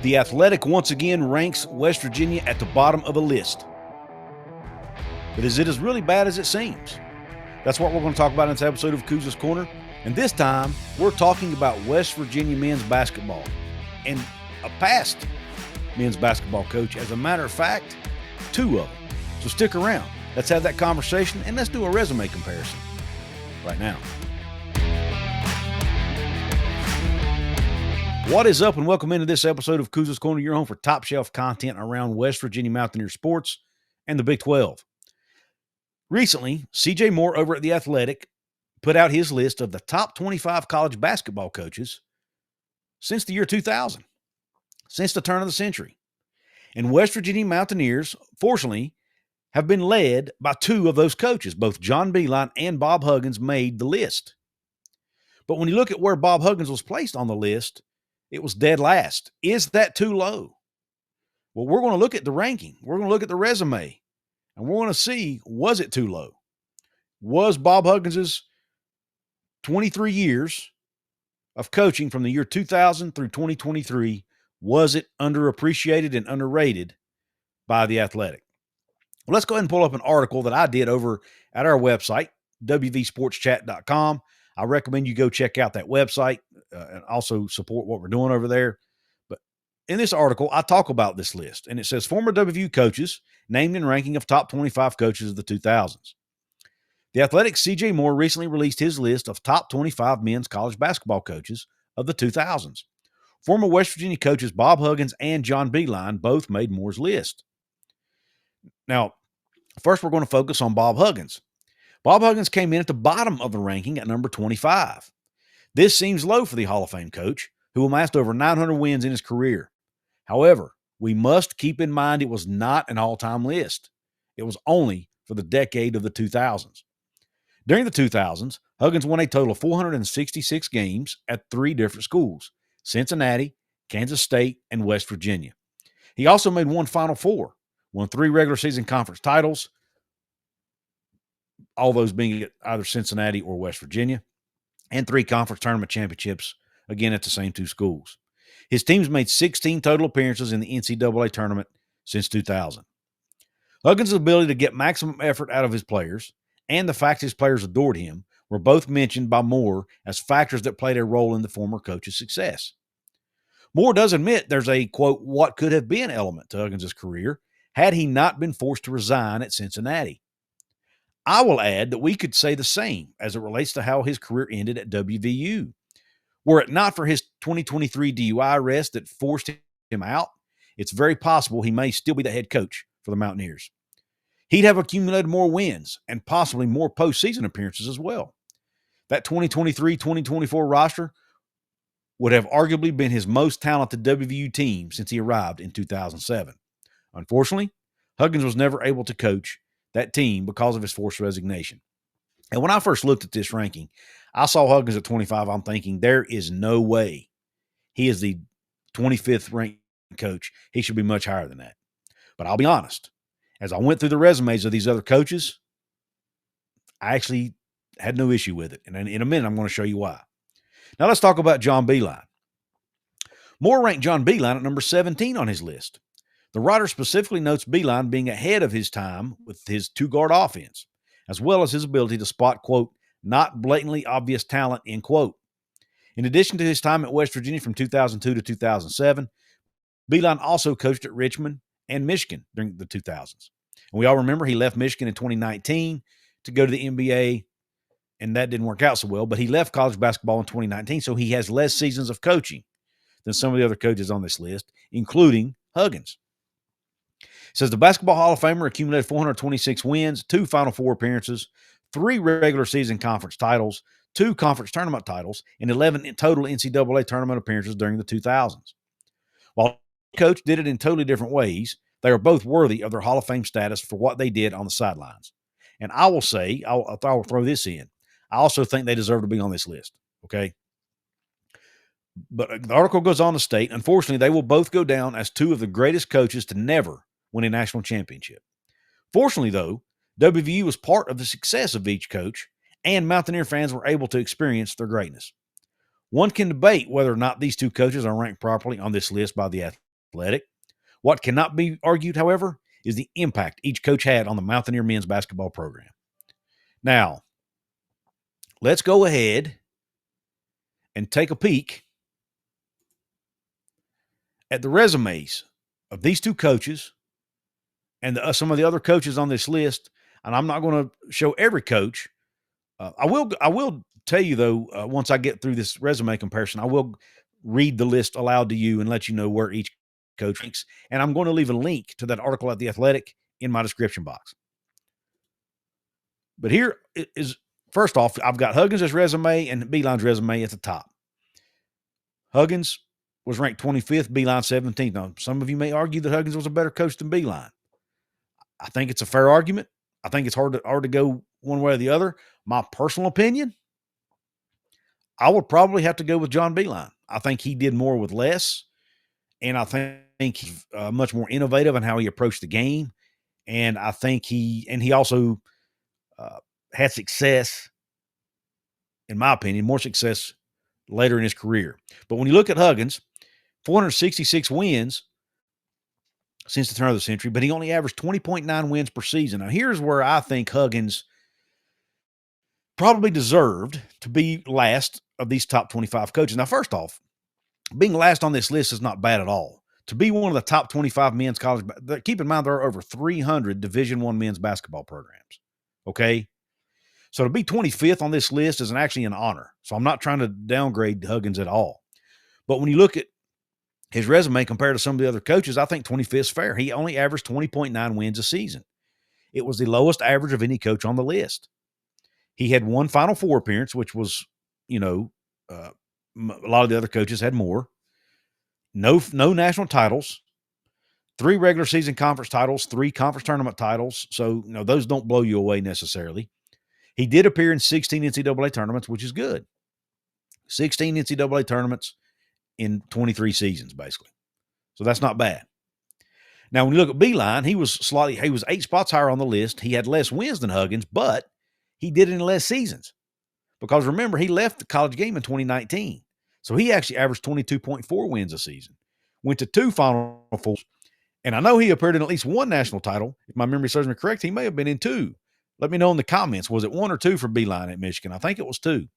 The Athletic once again ranks West Virginia at the bottom of the list. But is it as really bad as it seems? That's what we're going to talk about in this episode of Couz's Corner. And this time, we're talking about West Virginia men's basketball and a past men's basketball coach. As a matter of fact, two of them. So stick around. Let's have that conversation and let's do a resume comparison right now. What is up, and welcome into this episode of Couz's Corner, your home for top shelf content around West Virginia Mountaineers sports and the Big 12. Recently, CJ Moore over at The Athletic put out his list of the top 25 college basketball coaches since the year 2000, since the turn of the century. And West Virginia Mountaineers, fortunately, have been led by two of those coaches. Both John Beilein and Bog Huggins made the list. But when you look at where Bog Huggins was placed on the list, it was dead last. Is that too low? Well, we're going to look at the ranking. We're going to look at the resume. And we're going to see, was it too low? Was Bog Huggins' 23 years of coaching from the year 2000 through 2023, was it underappreciated and underrated by The Athletic? Well, let's go ahead and pull up an article that I did over at our website, wvsportschat.com. I recommend you go check out that website and also support what we're doing over there. But in this article, I talk about this list, and it says former WVU coaches named in ranking of top 25 coaches of the 2000s. The Athletic's CJ Moore recently released his list of top 25 men's college basketball coaches of the 2000s. Former West Virginia coaches Bog Huggins and John Beilein both made Moore's list. Now, first we're going to focus on Bog Huggins. Bog Huggins came in at the bottom of the ranking at number 25. This seems low for the Hall of Fame coach, who amassed over 900 wins in his career. However, we must keep in mind it was not an all-time list. It was only for the decade of the 2000s. During the 2000s, Huggins won a total of 466 games at three different schools: Cincinnati, Kansas State, and West Virginia. He also made one Final Four, won three regular season conference titles, all those being at either Cincinnati or West Virginia, and three conference tournament championships, again at the same two schools. His teams made 16 total appearances in the NCAA tournament since 2000. Huggins' ability to get maximum effort out of his players and the fact his players adored him were both mentioned by Moore as factors that played a role in the former coach's success. Moore does admit there's a, quote, what could have been element to Huggins' career had he not been forced to resign at Cincinnati. I will add that we could say the same as it relates to how his career ended at WVU. Were it not for his 2023 DUI arrest that forced him out, it's very possible he may still be the head coach for the Mountaineers. He'd have accumulated more wins and possibly more postseason appearances as well. That 2023-2024 roster would have arguably been his most talented WVU team since he arrived in 2007. Unfortunately, Huggins was never able to coach that team because of his forced resignation. And when I first looked at this ranking, I saw Huggins at 25. I'm thinking there is no way he is the 25th ranked coach. He should be much higher than that. But I'll be honest, as I went through the resumes of these other coaches, I actually had no issue with it. And in a minute, I'm going to show you why. Now let's talk about John Beilein. Moore ranked John Beilein at number 17 on his list. The writer specifically notes Beilien being ahead of his time with his two-guard offense, as well as his ability to spot, quote, not blatantly obvious talent, end quote. In addition to his time at West Virginia from 2002 to 2007, Beilien also coached at Richmond and Michigan during the 2000s. And we all remember he left Michigan in 2019 to go to the NBA, and that didn't work out so well, but he left college basketball in 2019, so he has less seasons of coaching than some of the other coaches on this list, including Huggins. It says the Basketball Hall of Famer accumulated 426 wins, two Final Four appearances, three regular season conference titles, two conference tournament titles, and 11 total NCAA tournament appearances during the 2000s. While each coach did it in totally different ways, they are both worthy of their Hall of Fame status for what they did on the sidelines. And I will say, I'll throw this in, I also think they deserve to be on this list, okay? But the article goes on to state, unfortunately, they will both go down as two of the greatest coaches to never win a national championship. Fortunately, though, WVU was part of the success of each coach, and Mountaineer fans were able to experience their greatness. One can debate whether or not these two coaches are ranked properly on this list by The Athletic. What cannot be argued, however, is the impact each coach had on the Mountaineer men's basketball program. Now, let's go ahead and take a peek at the resumes of these two coaches and some of the other coaches on this list. And I'm not going to show every coach. I will tell you, though, once I get through this resume comparison, I will read the list aloud to you and let you know where each coach ranks. And I'm going to leave a link to that article at The Athletic in my description box. But here is, first off, I've got Huggins' resume and Beilein's resume at the top. Huggins was ranked 25th, Beilein 17th. Now, some of you may argue that Huggins was a better coach than Beilein. I think it's a fair argument. I think it's hard to go one way or the other. My personal opinion, I would probably have to go with John Beilein. I think he did more with less, and I think he's much more innovative in how he approached the game. And I think he also had success, in my opinion, more success later in his career. But when you look at Huggins, 466 wins since the turn of the century, but he only averaged 20.9 wins per season. Now, here's where I think Huggins probably deserved to be last of these top 25 coaches. Now, first off, being last on this list is not bad at all. To be one of the top 25 men's college, keep in mind there are over 300 Division I men's basketball programs. Okay? So to be 25th on this list is actually an honor. So I'm not trying to downgrade Huggins at all. But when you look at his resume compared to some of the other coaches, I think 25th is fair. He only averaged 20.9 wins a season. It was the lowest average of any coach on the list. He had one Final Four appearance, which was, a lot of the other coaches had more. No national titles, 3 regular season conference titles, 3 conference tournament titles. So, those don't blow you away necessarily. He did appear in 16 NCAA tournaments, which is good. 16 NCAA tournaments in 23 seasons, basically. So that's not bad. Now, when you look at Beilin, he was 8 spots higher on the list. He had less wins than Huggins, but he did it in less seasons. Because remember, he left the college game in 2019. So he actually averaged 22.4 wins a season. Went to 2 Final Fours. And I know he appeared in at least 1 national title. If my memory serves me correct, he may have been in 2. Let me know in the comments. Was it 1 or 2 for Beilin at Michigan? I think it was 2.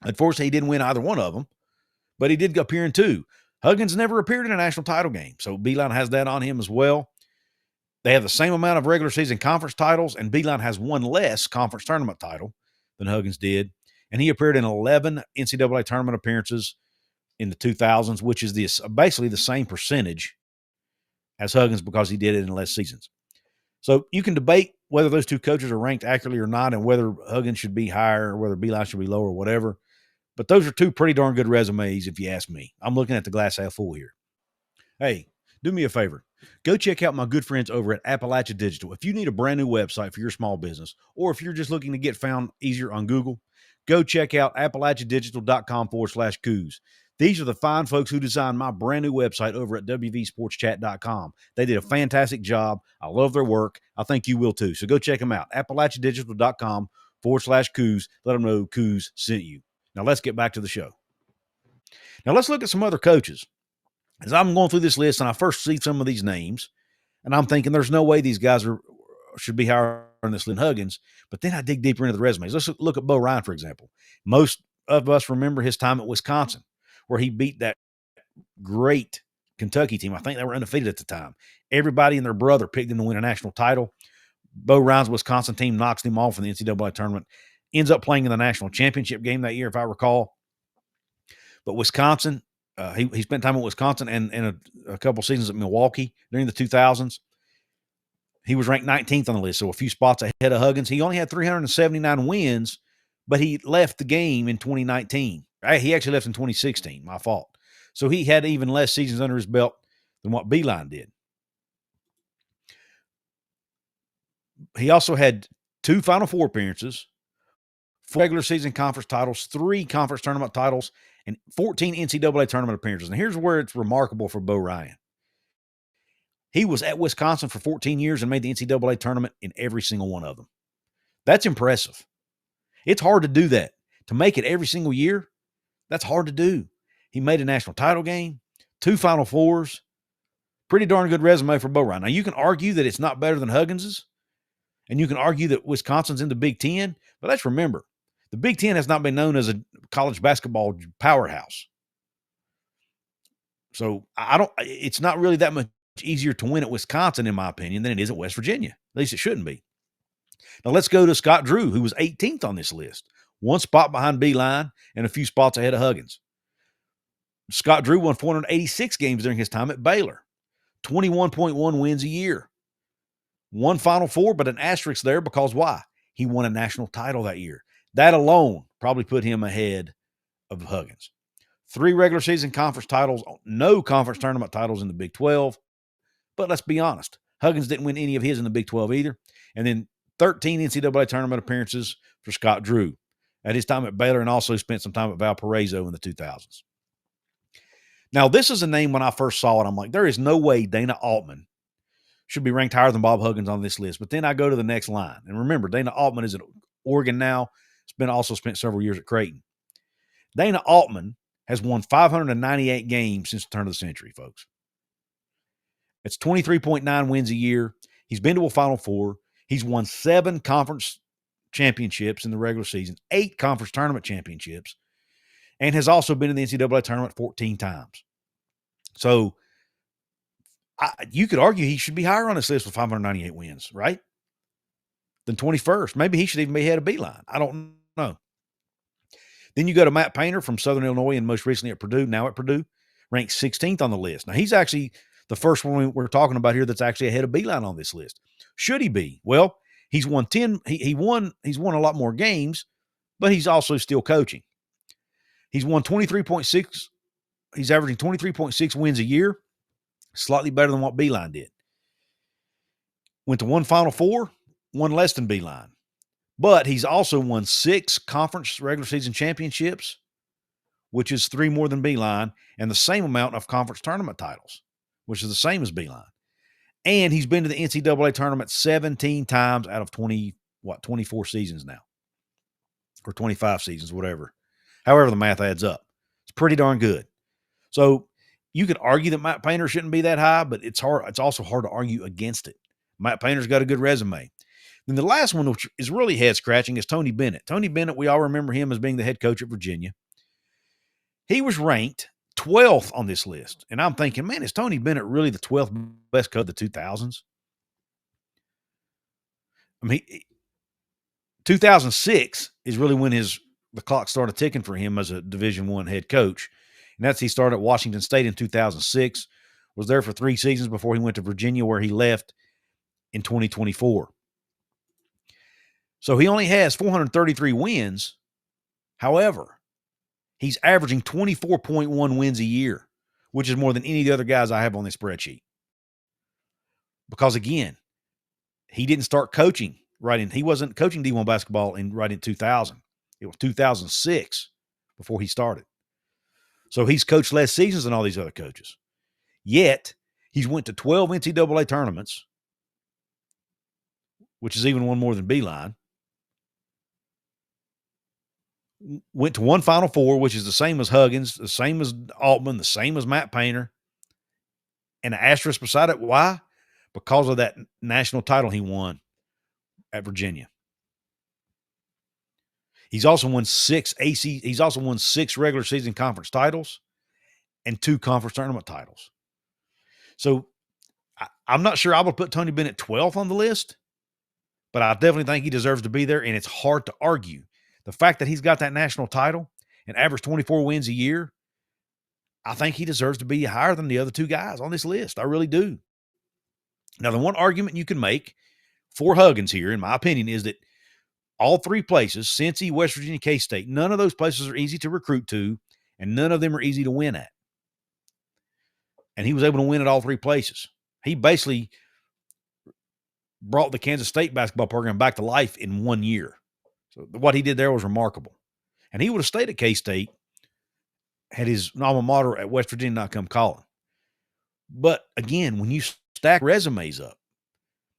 Unfortunately, he didn't win either one of them, but he did appear in 2. Huggins never appeared in a national title game, so Beilin has that on him as well. They have the same amount of regular season conference titles, and Beilin has 1 less conference tournament title than Huggins did. And he appeared in 11 NCAA tournament appearances in the 2000s, which is basically the same percentage as Huggins because he did it in less seasons. So you can debate whether those two coaches are ranked accurately or not and whether Huggins should be higher or whether Beilin should be lower or whatever. But those are 2 pretty darn good resumes if you ask me. I'm looking at the glass half full here. Hey, do me a favor. Go check out my good friends over at Appalachia Digital. If you need a brand new website for your small business, or if you're just looking to get found easier on Google, go check out AppalachiaDigital.com/Couz. These are the fine folks who designed my brand new website over at WVSportsChat.com. They did a fantastic job. I love their work. I think you will too. So go check them out. AppalachiaDigital.com/Couz. Let them know Couz sent you. Now let's get back to the show. Now let's look at some other coaches. As I'm going through this list and I first see some of these names, and I'm thinking there's no way these guys should be higher on this than Huggins. But then I dig deeper into the resumes. Let's look at Bo Ryan, for example. Most of us remember his time at Wisconsin, where he beat that great Kentucky team. I think they were undefeated at the time. Everybody and their brother picked him to win a national title. Bo Ryan's Wisconsin team knocks him off in the NCAA tournament. Ends up playing in the national championship game that year, if I recall. But Wisconsin, he spent time at Wisconsin and a couple seasons at Milwaukee during the 2000s. He was ranked 19th on the list, so a few spots ahead of Huggins. He only had 379 wins, but he left the game in 2019. He actually left in 2016, my fault. So he had even less seasons under his belt than what Beilin did. He also had 2 Final Four appearances, 4 regular season conference titles, 3 conference tournament titles, and 14 NCAA tournament appearances. And here's where it's remarkable for Bo Ryan. He was at Wisconsin for 14 years and made the NCAA tournament in every single one of them. That's impressive. It's hard to do that. To make it every single year, that's hard to do. He made a national title game, 2 Final Fours. Pretty darn good resume for Beilein. Now, you can argue that it's not better than Huggins's, and you can argue that Wisconsin's in the Big Ten, but let's remember, the Big Ten has not been known as a college basketball powerhouse. So it's not really that much easier to win at Wisconsin, in my opinion, than it is at West Virginia. At least it shouldn't be. Now let's go to Scott Drew, who was 18th on this list, one spot behind Beilein and a few spots ahead of Huggins. Scott Drew won 486 games during his time at Baylor, 21.1 wins a year. One Final Four, but an asterisk there because why? He won a national title that year. That alone probably put him ahead of Huggins. 3 regular season conference titles, no conference tournament titles in the Big 12. But let's be honest, Huggins didn't win any of his in the Big 12 either. And then 13 NCAA tournament appearances for Scott Drew at his time at Baylor, and also spent some time at Valparaiso in the 2000s. Now, this is a name when I first saw it, I'm like, there is no way Dana Altman should be ranked higher than Bob Huggins on this list. But then I go to the next line. And remember, Dana Altman is at Oregon now. Also spent several years at Creighton. Dana Altman has won 598 games since the turn of the century, folks. It's 23.9 wins a year. He's been to a Final Four. He's won 7 conference championships in the regular season, 8 conference tournament championships, and has also been in the NCAA tournament 14 times. So you could argue he should be higher on this list with 598 wins, right? Than 21st. Maybe he should even be ahead of Beilien. I don't know. Then you go to Matt Painter from Southern Illinois and most recently at Purdue, now at Purdue, ranked 16th on the list. Now, he's actually the first one we're talking about here that's actually ahead of Beilien on this list. Should he be? Well, he's won 10. He's won a lot more games, but he's also still coaching. He's won 23.6. He's averaging 23.6 wins a year, slightly better than what Beilien did. Went to 1 Final Four, one less than Beilien. But he's also won 6 conference regular season championships, which is 3 more than Beilien, and the same amount of conference tournament titles, which is the same as Beilien. And he's been to the NCAA tournament 17 times out of 24 seasons now. Or 25 seasons, whatever. However the math adds up. It's pretty darn good. So you could argue that Matt Painter shouldn't be that high, but it's hard. It's also hard to argue against it. Matt Painter's got a good resume. Then the last one, which is really head-scratching, is Tony Bennett. Tony Bennett, we all remember him as being the head coach at Virginia. He was ranked 12th on this list. And I'm thinking, man, is Tony Bennett really the 12th best coach of the 2000s? I mean, 2006 is really when the clock started ticking for him as a Division I head coach. And he started at Washington State in 2006, was there for 3 seasons before he went to Virginia, where he left in 2024. So he only has 433 wins. However, he's averaging 24.1 wins a year, which is more than any of the other guys I have on this spreadsheet. Because again, he didn't start coaching he wasn't coaching D1 basketball right in 2000. It was 2006 before he started. So he's coached less seasons than all these other coaches. Yet, he's went to 12 NCAA tournaments, which is even one more than Beilien. Went to 1 Final Four, which is the same as Huggins, the same as Altman, the same as Matt Painter. And an asterisk beside it. Why? Because of that national title he won at Virginia. He's also won 6 He's also won 6 regular season conference titles and 2 conference tournament titles. So I'm not sure I would put Tony Bennett 12th on the list, but I definitely think he deserves to be there, and it's hard to argue. The fact that he's got that national title and averaged 24 wins a year, I think he deserves to be higher than the other 2 guys on this list. I really do. Now, the one argument you can make for Huggins here, in my opinion, is that all 3 places, Cincy, West Virginia, K-State, none of those places are easy to recruit to, and none of them are easy to win at. And he was able to win at all 3 places. He basically brought the Kansas State basketball program back to life in 1 year. So what he did there was remarkable. And he would have stayed at K-State had his alma mater at West Virginia not come calling. But again, when you stack resumes up,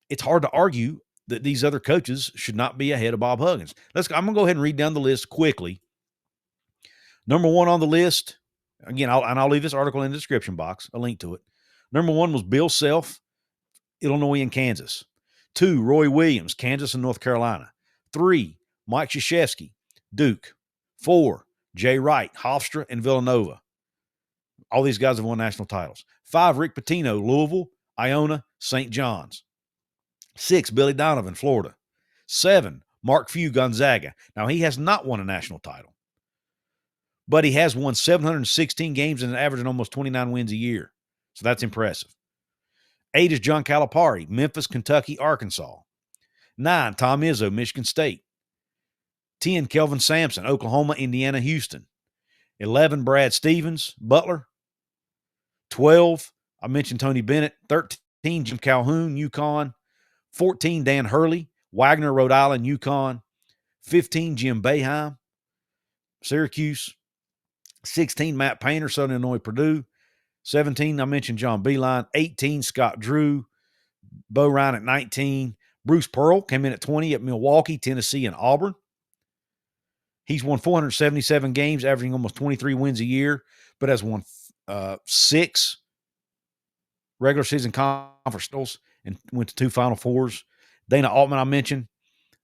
it's hard to argue that these other coaches should not be ahead of Bob Huggins. I'm going to go ahead and read down the list quickly. Number 1 on the list, again, I'll leave this article in the description box, a link to it. Number 1 was Bill Self, Illinois and Kansas. 2, Roy Williams, Kansas and North Carolina. 3, Mike Krzyzewski, Duke. 4, Jay Wright, Hofstra and Villanova. All these guys have won national titles. 5, Rick Pitino, Louisville, Iona, St. John's. 6, Billy Donovan, Florida. 7, Mark Few, Gonzaga. Now, he has not won a national title, but he has won 716 games and averaging almost 29 wins a year. So that's impressive. 8 is John Calipari, Memphis, Kentucky, Arkansas. 9, Tom Izzo, Michigan State. 10, Kelvin Sampson, Oklahoma, Indiana, Houston. 11, Brad Stevens, Butler. 12, I mentioned Tony Bennett. 13, Jim Calhoun, UConn. 14, Dan Hurley, Wagner, Rhode Island, UConn. 15, Jim Boeheim, Syracuse. 16, Matt Painter, Southern Illinois, Purdue. 17, I mentioned John Beilein. 18, Scott Drew. Bo Ryan at 19. Bruce Pearl came in at 20 at Milwaukee, Tennessee, and Auburn. He's won 477 games, averaging almost 23 wins a year, but has won 6 regular season conference titles and went to 2 Final Fours. Dana Altman, I mentioned.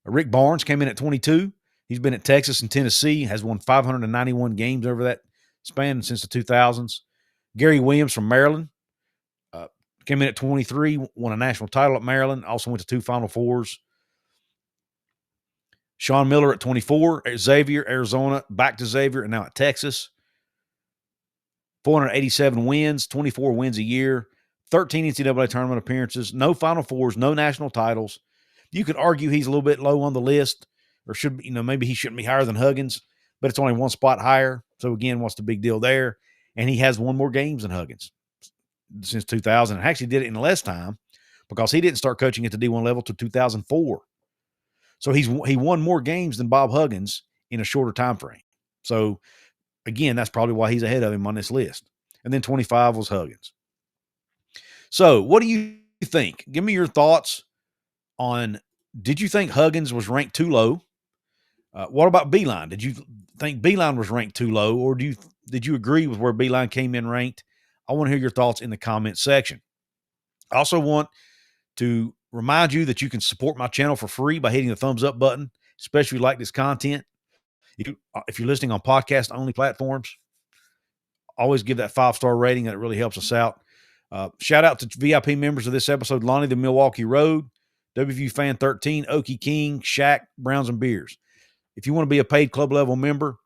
Rick Barnes came in at 22. He's been at Texas and Tennessee, has won 591 games over that span since the 2000s. Gary Williams from Maryland came in at 23, won a national title at Maryland, also went to 2 Final Fours. Sean Miller at 24, at Xavier, Arizona, back to Xavier, and now at Texas. 487 wins, 24 wins a year, 13 NCAA tournament appearances, no Final Fours, no national titles. You could argue he's a little bit low on the list, or should be, maybe he shouldn't be higher than Huggins, but it's only 1 spot higher. So again, what's the big deal there? And he has won more games than Huggins since 2000, and actually did it in less time because he didn't start coaching at the D1 level till 2004. So he won more games than Bob Huggins in a shorter time frame. So again, that's probably why he's ahead of him on this list. And then 25 was Huggins. So what do you think? Give me your thoughts on, did you think Huggins was ranked too low? What about Beilein? Did you think Beilein was ranked too low, or did you agree with where Beilein came in ranked? I want to hear your thoughts in the comment section. I also want to remind you that you can support my channel for free by hitting the thumbs up button, especially if you like this content. If you're listening on podcast-only platforms, always give that 5-star rating. That really helps us out. Shout out to VIP members of this episode: Lonnie the Milwaukee Road, WVU Fan 13, Okie King, Shaq, Browns and Beers. If you want to be a paid club level member,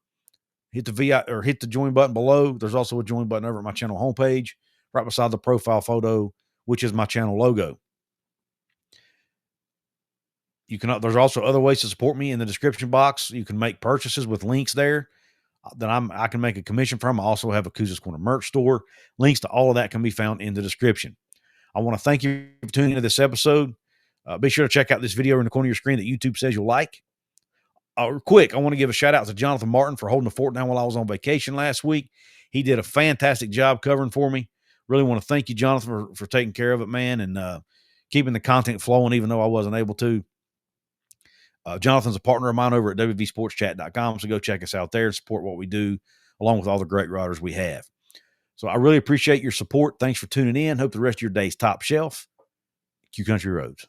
hit the join button below. There's also a join button over at my channel homepage, right beside the profile photo, which is my channel logo. There's also other ways to support me in the description box. You can make purchases with links there that I can make a commission from. I also have a Couz's Corner merch store. Links to all of that can be found in the description. I want to thank you for tuning into this episode. Be sure to check out this video in the corner of your screen that YouTube says you'll like. Quick, I want to give a shout out to Jonathan Martin for holding the fort down while I was on vacation last week. He did a fantastic job covering for me. Really want to thank you, Jonathan, for taking care of it, man, and keeping the content flowing even though I wasn't able to. Jonathan's a partner of mine over at wvsportschat.com, so go check us out there and support what we do, along with all the great writers we have. So I really appreciate your support. Thanks for tuning in. Hope the rest of your day's top shelf. Q Country Roads.